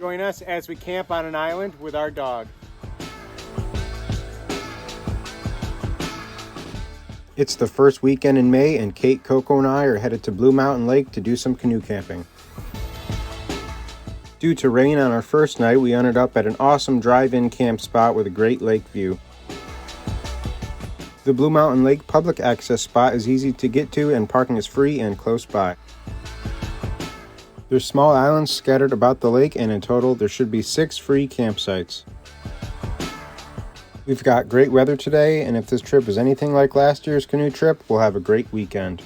Join us as we camp on an island with our dog. It's the first weekend in May, and Kate, Coco, and I are headed to Blue Mountain Lake to do some canoe camping. Due to rain on our first night, we ended up at an awesome drive-in camp spot with a great lake view. The Blue Mountain Lake public access spot is easy to get to, and parking is free and close by. There's small islands scattered about the lake, and in total there should be 6 free campsites. We've got great weather today, and if this trip is anything like last year's canoe trip, we'll have a great weekend.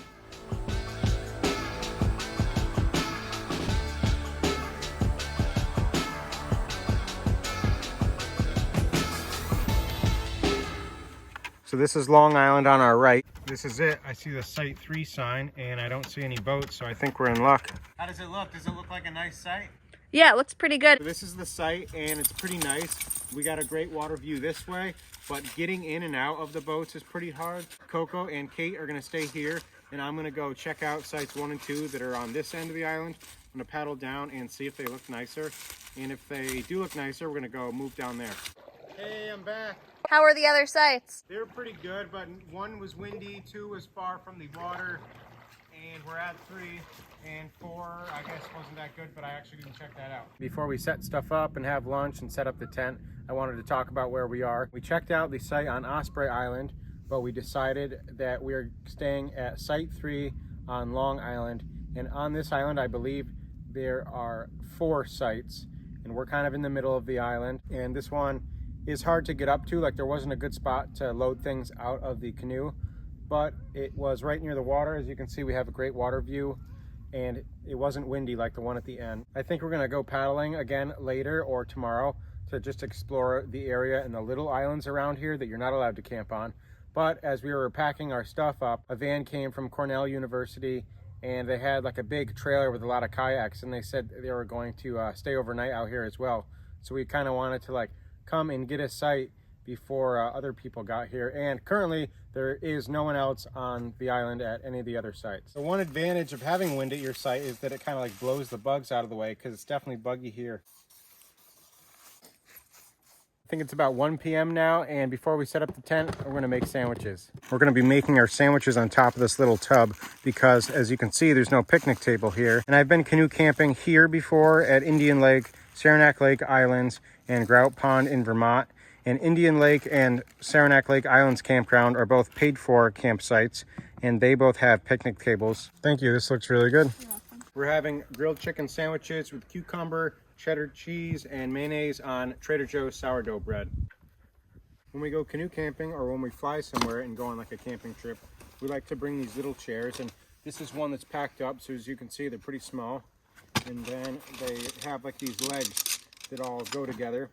So this is Long Island on our right. This is it. I see the Site 3 sign, and I don't see any boats, so I think we're in luck. How does it look? Does it look like a nice site? Yeah, it looks pretty good. So this is the site, and it's pretty nice. We got a great water view this way, but getting in and out of the boats is pretty hard. Coco and Kate are going to stay here, and I'm going to go check out sites 1 and 2 that are on this end of the island. I'm going to paddle down and see if they look nicer, and if they do look nicer, we're going to go move down there. Hey, I'm back. How are the other sites? They were pretty good, but 1 was windy, 2 was far from the water, and we're at 3, and 4 I guess wasn't that good, but I actually didn't check that out. Before we set stuff up and have lunch and set up the tent, I wanted to talk about where we are. We checked out the site on Osprey Island, but we decided that we're staying at Site 3 on Long Island, and on this island I believe there are 4 sites, and we're kind of in the middle of the island, and this one is hard to get up to. Like, there wasn't a good spot to load things out of the canoe, but it was right near the water. As you can see, we have a great water view, and it wasn't windy like the one at the end. I think we're gonna go paddling again later or tomorrow to just explore the area and the little islands around here that you're not allowed to camp on. But as we were packing our stuff up, a van came from Cornell University, and they had like a big trailer with a lot of kayaks, and they said they were going to stay overnight out here as well. So we kind of wanted to like come and get a site before other people got here, and currently there is no one else on the island at any of the other sites. The one advantage of having wind at your site is that it kind of like blows the bugs out of the way, because it's definitely buggy here. I think it's about 1 p.m. now, and before we set up the tent, we're going to make sandwiches. We're going to be making our sandwiches on top of this little tub because, as you can see, there's no picnic table here. And I've been canoe camping here before at Indian Lake, Saranac Lake Islands, and Grout Pond in Vermont. And Indian Lake and Saranac Lake Islands Campground are both paid for campsites, and they both have picnic tables. Thank you, this looks really good. You're welcome. We're having grilled chicken sandwiches with cucumber, cheddar cheese, and mayonnaise on Trader Joe's sourdough bread. When we go canoe camping, or when we fly somewhere and go on like a camping trip, we like to bring these little chairs, and this is one that's packed up, so as you can see, they're pretty small. And then they have like these legs that all go together,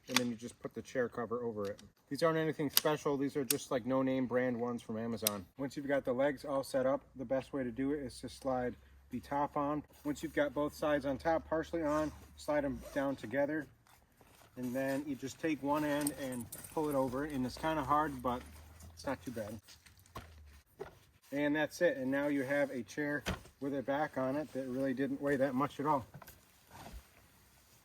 and then you just put the chair cover over it. These aren't anything special. These are just like no-name brand ones from Amazon. Once you've got the legs all set up, the best way to do it is to slide the top on. Once you've got both sides on top, partially on, slide them down together, and then you just take one end and pull it over, and it's kind of hard, but it's not too bad. And that's it, and now you have a chair with a back on it that really didn't weigh that much at all.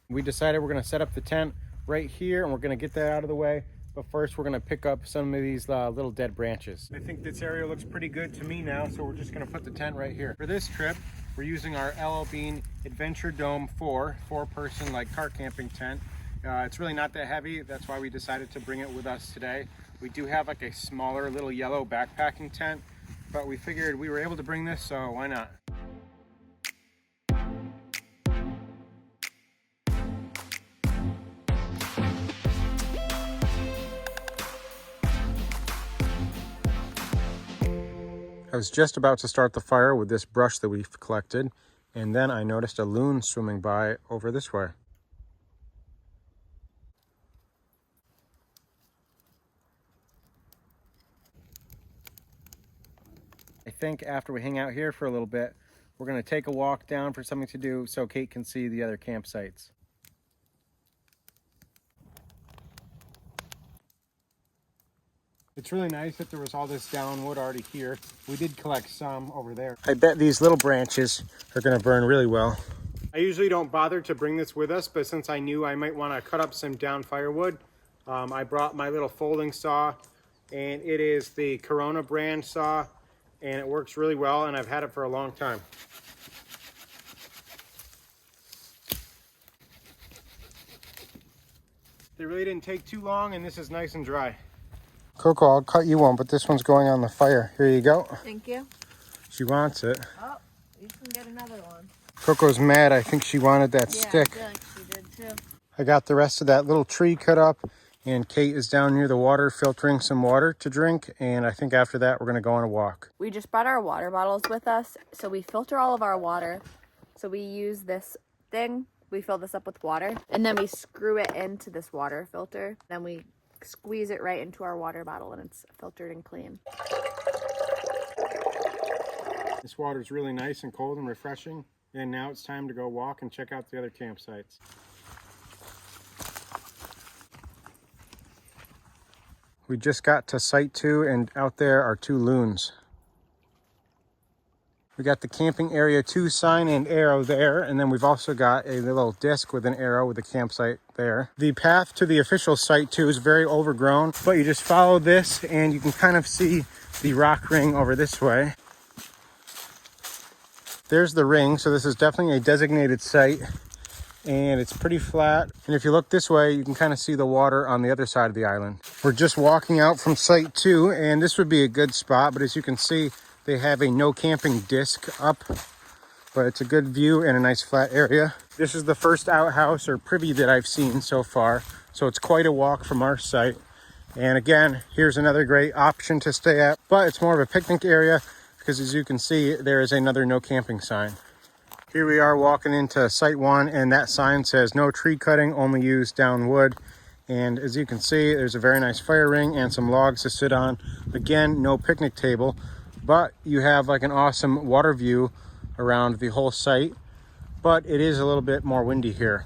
We decided we're going to set up the tent right here, and we're going to get that out of the way, but first we're going to pick up some of these little dead branches. I think this area looks pretty good to me now, so we're just going to put the tent right here. For this trip, we're using our L.L. Bean Adventure Dome 4-person like car camping tent. It's really not that heavy, that's why we decided to bring it with us today. We do have like a smaller little yellow backpacking tent, but we figured we were able to bring this, so why not? I was just about to start the fire with this brush that we've collected, and then I noticed a loon swimming by over this way. I think after we hang out here for a little bit, we're going to take a walk down for something to do so Kate can see the other campsites. It's really nice that there was all this down wood already here. We did collect some over there. I bet these little branches are going to burn really well. I usually don't bother to bring this with us, but since I knew I might want to cut up some down firewood, I brought my little folding saw, and it is the Corona brand saw, and it works really well, and I've had it for a long time. They really didn't take too long, and this is nice and dry. Coco, I'll cut you one, but this one's going on the fire. Here you go. Thank you. She wants it. Oh, you can get another one. Coco's mad. I think she wanted that stick. I feel like she did too. I got the rest of that little tree cut up, and Kate is down near the water filtering some water to drink, and I think after that we're going to go on a walk. We just brought our water bottles with us, so we filter all of our water. So we use this thing, we fill this up with water, and then we screw it into this water filter. Then we squeeze it right into our water bottle, and it's filtered and clean. This water is really nice and cold and refreshing, and now it's time to go walk and check out the other campsites. We just got to site 2, and out there are 2 loons. We got the camping area 2 sign and arrow there, and then we've also got a little disc with an arrow with the campsite there. The path to the official site 2 is very overgrown, but you just follow this and you can kind of see the rock ring over this way. There's the ring, so this is definitely a designated site, and it's pretty flat. And if you look this way, you can kind of see the water on the other side of the island. We're just walking out from site 2, and this would be a good spot, but as you can see, they have a no camping disc up, but it's a good view and a nice flat area. This is the first outhouse or privy that I've seen so far, so it's quite a walk from our site. And again, here's another great option to stay at, but it's more of a picnic area because as you can see, there is another no camping sign. Here we are walking into site 1, and that sign says no tree cutting, only use down wood. And as you can see, there's a very nice fire ring and some logs to sit on. Again, no picnic table, but you have like an awesome water view around the whole site, but it is a little bit more windy here.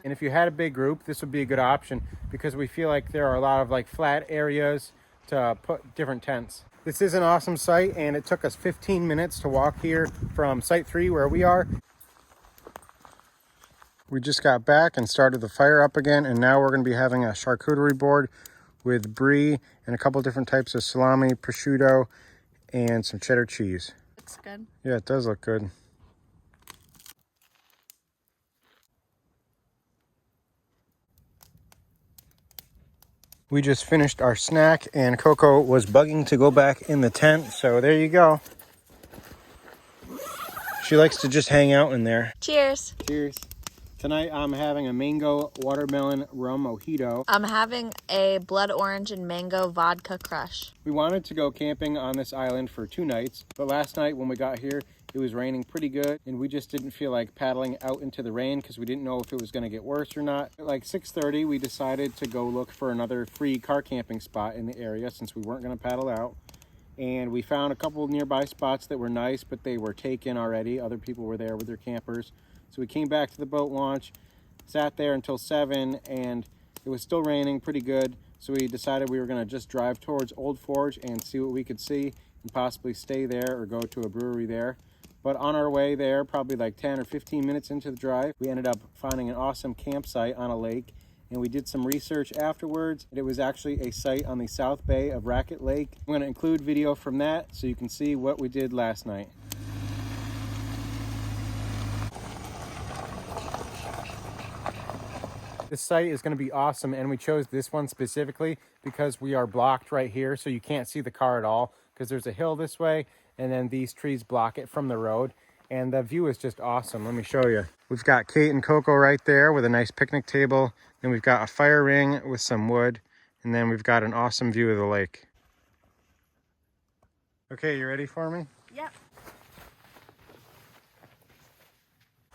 And if you had a big group, this would be a good option because we feel like there are a lot of like flat areas to put different tents. This is an awesome site, and it took us 15 minutes to walk here from site 3 where we are. We just got back and started the fire up again, and now we're going to be having a charcuterie board with brie and a couple different types of salami, prosciutto, and some cheddar cheese. Looks good. Yeah, it does look good. We just finished our snack, and Coco was bugging to go back in the tent, so there you go. She likes to just hang out in there. Cheers. Cheers. Tonight I'm having a mango watermelon rum mojito. I'm having a blood orange and mango vodka crush. We wanted to go camping on this island for 2 nights, but last night when we got here, it was raining pretty good, and we just didn't feel like paddling out into the rain because we didn't know if it was going to get worse or not. At like 6:30, we decided to go look for another free car camping spot in the area since we weren't going to paddle out. And we found a couple nearby spots that were nice, but they were taken already. Other people were there with their campers. So we came back to the boat launch, sat there until 7, and it was still raining pretty good. So we decided we were going to just drive towards Old Forge and see what we could see and possibly stay there or go to a brewery there. But on our way there, probably like 10 or 15 minutes into the drive, we ended up finding an awesome campsite on a lake. And we did some research afterwards. It was actually a site on the south bay of Racket Lake. I'm going to include video from that so you can see what we did last night. This site is going to be awesome, and we chose this one specifically because we are blocked right here, so you can't see the car at all because there's a hill this way, and then these trees block it from the road, and the view is just awesome. Let me show you. We've got Kate and Coco right there with a nice picnic table, then we've got a fire ring with some wood, and then we've got an awesome view of the lake. Okay, you ready for me? Yep.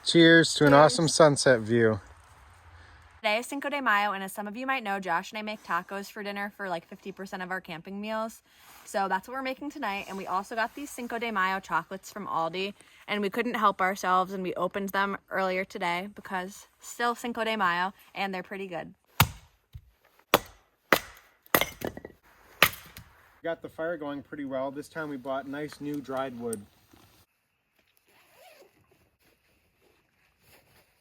Cheers to an awesome sunset view. Today is Cinco de Mayo, and as some of you might know, Josh and I make tacos for dinner for like 50% of our camping meals. So that's what we're making tonight. And we also got these Cinco de Mayo chocolates from Aldi, and we couldn't help ourselves, and we opened them earlier today because still Cinco de Mayo, and they're pretty good. Got the fire going pretty well. This time we bought nice new dried wood.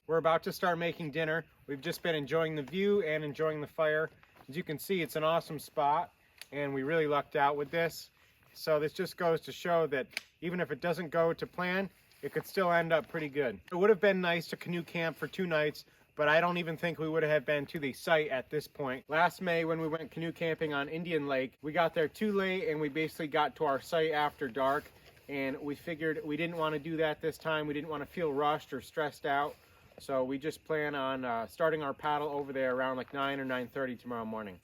We're about to start making dinner. We've just been enjoying the view and enjoying the fire. As you can see, it's an awesome spot, and we really lucked out with this. So this just goes to show that even if it doesn't go to plan, it could still end up pretty good. It would have been nice to canoe camp for 2 nights, but I don't even think we would have been to the site at this point. Last May when we went canoe camping on Indian Lake, we got there too late and we basically got to our site after dark, and we figured we didn't want to do that this time. We didn't want to feel rushed or stressed out. So we just plan on starting our paddle over there around like 9 or 9:30 tomorrow morning.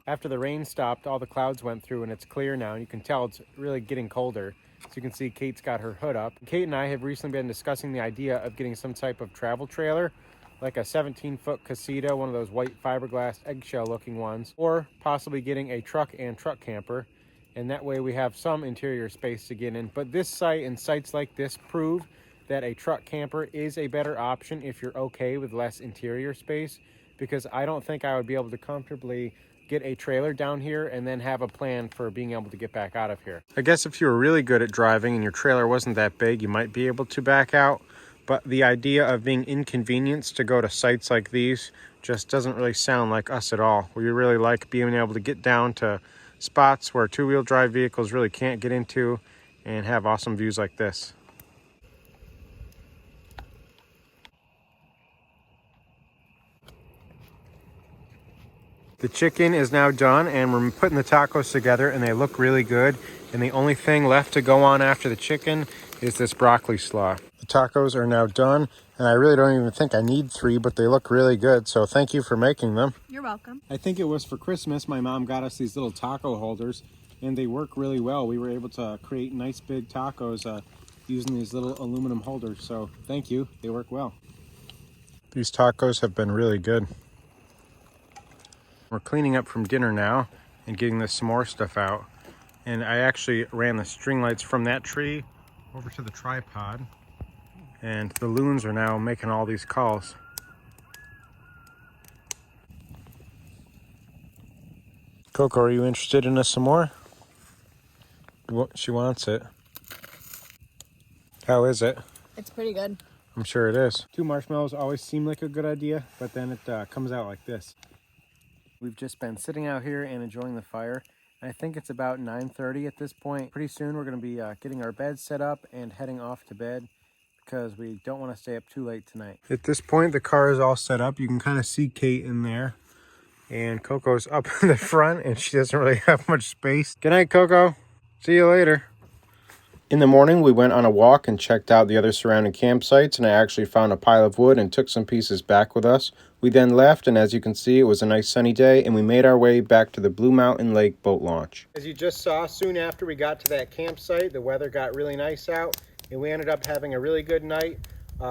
After the rain stopped, all the clouds went through and it's clear now, and you can tell it's really getting colder. So you can see Kate's got her hood up. Kate and I have recently been discussing the idea of getting some type of travel trailer, like a 17-foot casita, one of those white fiberglass eggshell looking ones, or possibly getting a truck and truck camper, and that way we have some interior space to get in. But this site and sites like this prove that a truck camper is a better option if you're okay with less interior space, because I don't think I would be able to comfortably get a trailer down here and then have a plan for being able to get back out of here. I guess if you were really good at driving and your trailer wasn't that big, you might be able to back out, but the idea of being inconvenienced to go to sites like these just doesn't really sound like us at all. We really like being able to get down to spots where two-wheel drive vehicles really can't get into and have awesome views like this. The chicken is now done, and we're putting the tacos together, and they look really good. And the only thing left to go on after the chicken is this broccoli slaw. The tacos are now done, and I really don't even think I need 3, but they look really good. So thank you for making them. You're welcome. I think it was for Christmas. My mom got us these little taco holders, and they work really well. We were able to create nice big tacos using these little aluminum holders. So thank you. They work well. These tacos have been really good. We're cleaning up from dinner now and getting the s'more stuff out. And I actually ran the string lights from that tree over to the tripod. And the loons are now making all these calls. Coco, are you interested in a s'more? She wants it. How is it? It's pretty good. I'm sure it is. 2 marshmallows always seem like a good idea, but then it comes out like this. We've just been sitting out here and enjoying the fire. I think it's about 9:30 at this point. Pretty soon we're going to be getting our beds set up and heading off to bed because we don't want to stay up too late tonight. At this point, the car is all set up. You can kind of see Kate in there. And Coco's up in the front, and she doesn't really have much space. Good night, Coco. See you later. In the morning, we went on a walk and checked out the other surrounding campsites, and I actually found a pile of wood and took some pieces back with us. We then left, and as you can see, it was a nice sunny day, and we made our way back to the Blue Mountain Lake boat launch. As you just saw, soon after we got to that campsite, the weather got really nice out, and we ended up having a really good night.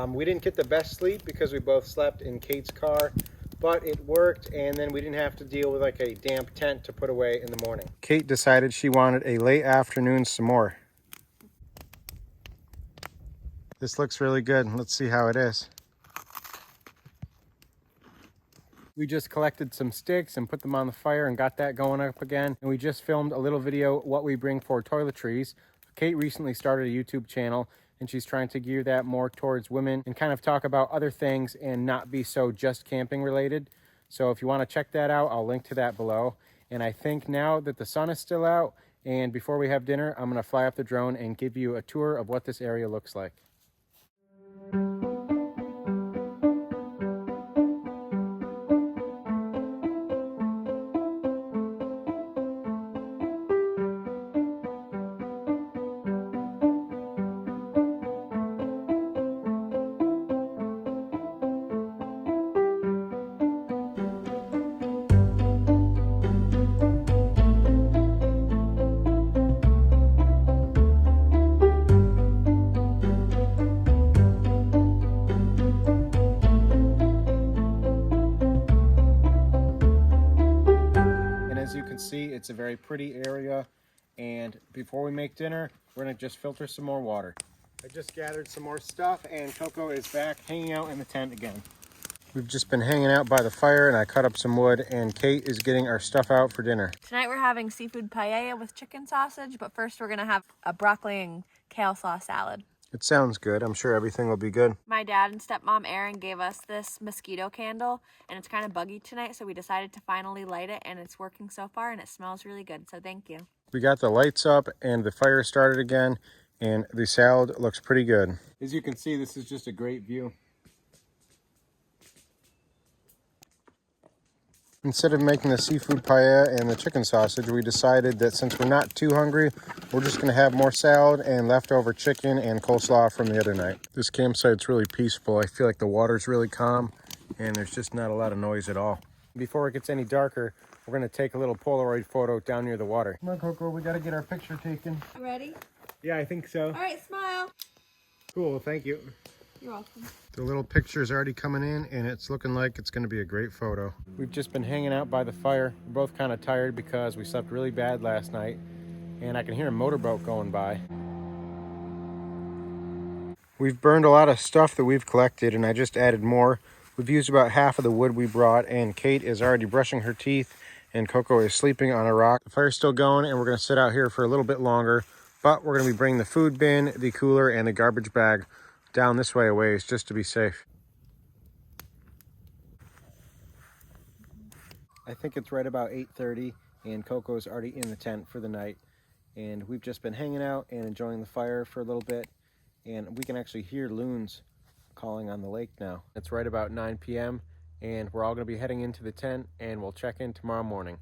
We didn't get the best sleep because we both slept in Kate's car, but it worked, and then we didn't have to deal with like a damp tent to put away in the morning. Kate decided she wanted a late afternoon s'more. This looks really good. Let's see how it is. We just collected some sticks and put them on the fire and got that going up again. And we just filmed a little video, what we bring for toiletries. Kate recently started a YouTube channel, and she's trying to gear that more towards women and kind of talk about other things and not be so just camping related. So if you want to check that out, I'll link to that below. And I think now that the sun is still out and before we have dinner, I'm going to fly up the drone and give you a tour of what this area looks like. See, it's a very pretty area, and before we make dinner, we're gonna just filter some more water. I just gathered some more stuff and Coco is back hanging out in the tent again. We've just been hanging out by the fire and I cut up some wood and Kate is getting our stuff out for dinner. Tonight we're having seafood paella with chicken sausage, but first we're gonna have a broccoli and kale sauce salad. It sounds good. I'm sure everything will be good. My dad and stepmom Erin gave us this mosquito candle and it's kind of buggy tonight, so we decided to finally light it and it's working so far and it smells really good, so thank you. We got the lights up and the fire started again and the salad looks pretty good. As you can see, this is just a great view. Instead of making the seafood paella and the chicken sausage, we decided that since we're not too hungry, we're just going to have more salad and leftover chicken and coleslaw from the other night. This campsite's really peaceful. I feel like the water's really calm and there's just not a lot of noise at all. Before it gets any darker, we're going to take a little Polaroid photo down near the water. Come on, Coco, we got to get our picture taken. You ready? Yeah, I think so. All right, smile. Cool, thank you. You're welcome. The little picture's already coming in and it's looking like it's going to be a great photo. We've just been hanging out by the fire. We're both kind of tired because we slept really bad last night and I can hear a motorboat going by. We've burned a lot of stuff that we've collected and I just added more. We've used about half of the wood we brought and Kate is already brushing her teeth and Coco is sleeping on a rock. The fire's still going and we're going to sit out here for a little bit longer, but we're going to be bringing the food bin, the cooler, and the garbage bag down this way a ways just to be safe. I think it's right about 8:30 and Coco's already in the tent for the night and we've just been hanging out and enjoying the fire for a little bit and we can actually hear loons calling on the lake now. It's right about 9 p.m. and we're all going to be heading into the tent and we'll check in tomorrow morning.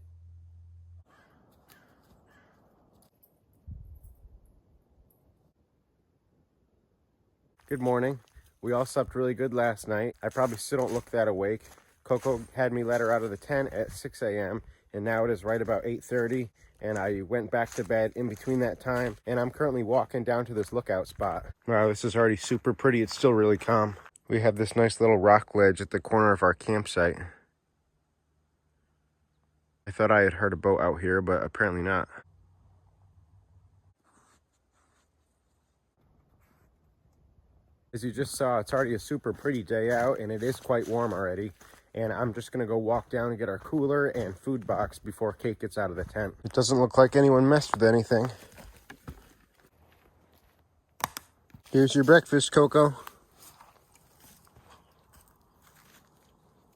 Good morning. We all slept really good last night. I probably still don't look that awake. Coco had me let her out of the tent at 6 a.m. and now it is right about 8:30 and I went back to bed in between that time and I'm currently walking down to this lookout spot. Wow, this is already super pretty. It's still really calm. We have this nice little rock ledge at the corner of our campsite. I thought I had heard a boat out here, but apparently not. As you just saw, it's already a super pretty day out and it is quite warm already. And I'm just gonna go walk down and get our cooler and food box before Kate gets out of the tent. It doesn't look like anyone messed with anything. Here's your breakfast, Coco.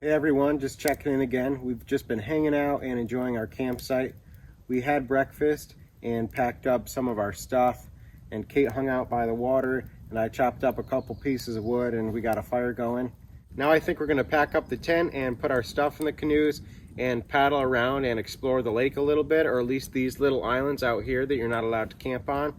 Hey everyone, just checking in again. We've just been hanging out and enjoying our campsite. We had breakfast and packed up some of our stuff and Kate hung out by the water and I chopped up a couple pieces of wood and we got a fire going. Now I think we're gonna pack up the tent and put our stuff in the canoes and paddle around and explore the lake a little bit, or at least these little islands out here that you're not allowed to camp on.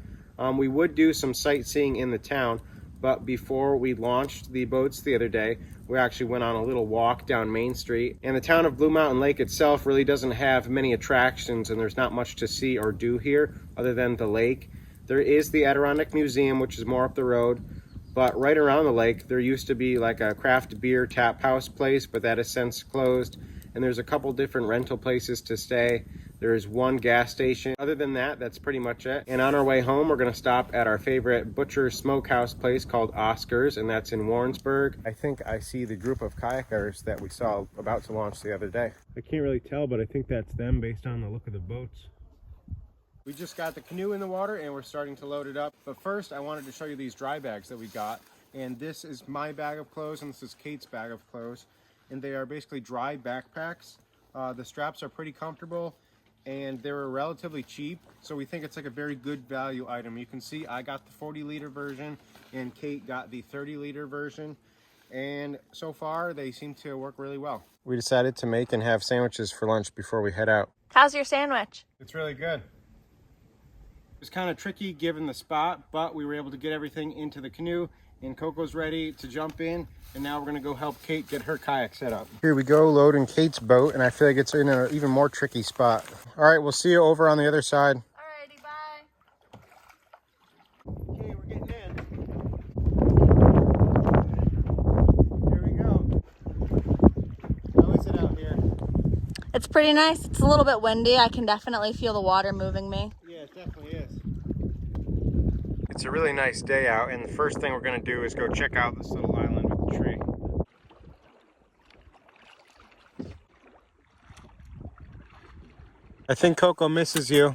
We would do some sightseeing in the town, but before we launched the boats the other day, we actually went on a little walk down Main Street. And the town of Blue Mountain Lake itself really doesn't have many attractions and there's not much to see or do here other than the lake. There is the Adirondack Museum, which is more up the road, but right around the lake there used to be like a craft beer tap house place, but that has since closed. And there's a couple different rental places to stay. There's one gas station. Other than that, that's pretty much it. And on our way home, we're gonna stop at our favorite butcher smokehouse place called Oscar's, and that's in Warrensburg. I think I see the group of kayakers that we saw about to launch the other day. I can't really tell, but I think that's them based on the look of the boats. We just got the canoe in the water and we're starting to load it up. But first, I wanted to show you these dry bags that we got. And this is my bag of clothes and this is Kate's bag of clothes. And they are basically dry backpacks. The straps are pretty comfortable and they were relatively cheap, so we think it's like a very good value item. You can see I got the 40-liter version and Kate got the 30-liter version, and so far they seem to work really well. We decided to make and have sandwiches for lunch before we head out. How's your sandwich? It's really good. It was kind of tricky given the spot, but we were able to get everything into the canoe and Coco's ready to jump in, and now we're gonna go help Kate get her kayak set up. Here we go, loading Kate's boat, and I feel like it's in an even more tricky spot. All right, we'll see you over on the other side. Alrighty, bye. Okay, we're getting in. Here we go. How is it out here? It's pretty nice. It's a little bit windy. I can definitely feel the water moving me. Yeah, it definitely is. It's a really nice day out, and the first thing we're going to do is go check out this little island with the tree. I think Coco misses you.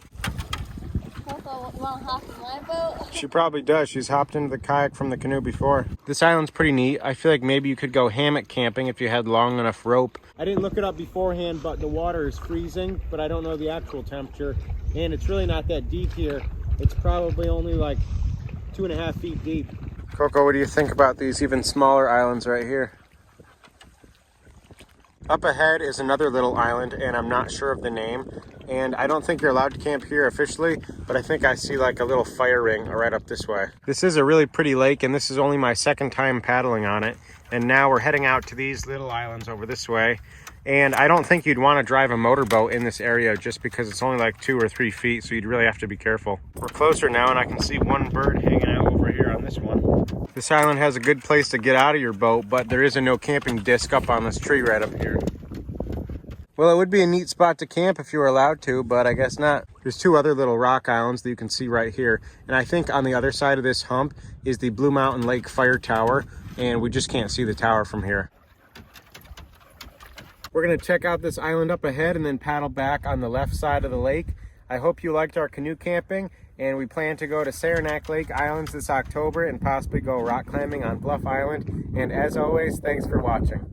Coco, you want to hop in my boat? She probably does. She's hopped into the kayak from the canoe before. This island's pretty neat. I feel like maybe you could go hammock camping if you had long enough rope. I didn't look it up beforehand, but the water is freezing, but I don't know the actual temperature. And it's really not that deep here. It's probably only like 2.5 feet deep. Coco, what do you think about these even smaller islands right here? Up ahead is another little island, and I'm not sure of the name. And I don't think you're allowed to camp here officially, but I think I see like a little fire ring right up this way. This is a really pretty lake, and this is only my second time paddling on it. And now we're heading out to these little islands over this way. And I don't think you'd want to drive a motorboat in this area just because it's only like 2 or 3 feet, so you'd really have to be careful. We're closer now, and I can see one bird hanging out over here on this one. This island has a good place to get out of your boat, but there is a no camping disc up on this tree right up here. Well, it would be a neat spot to camp if you were allowed to, but I guess not. There's 2 other little rock islands that you can see right here. And I think on the other side of this hump is the Blue Mountain Lake Fire Tower, and we just can't see the tower from here. We're gonna check out this island up ahead and then paddle back on the left side of the lake. I hope you liked our canoe camping, and we plan to go to Saranac Lake Islands this October and possibly go rock climbing on Bluff Island. And as always, thanks for watching.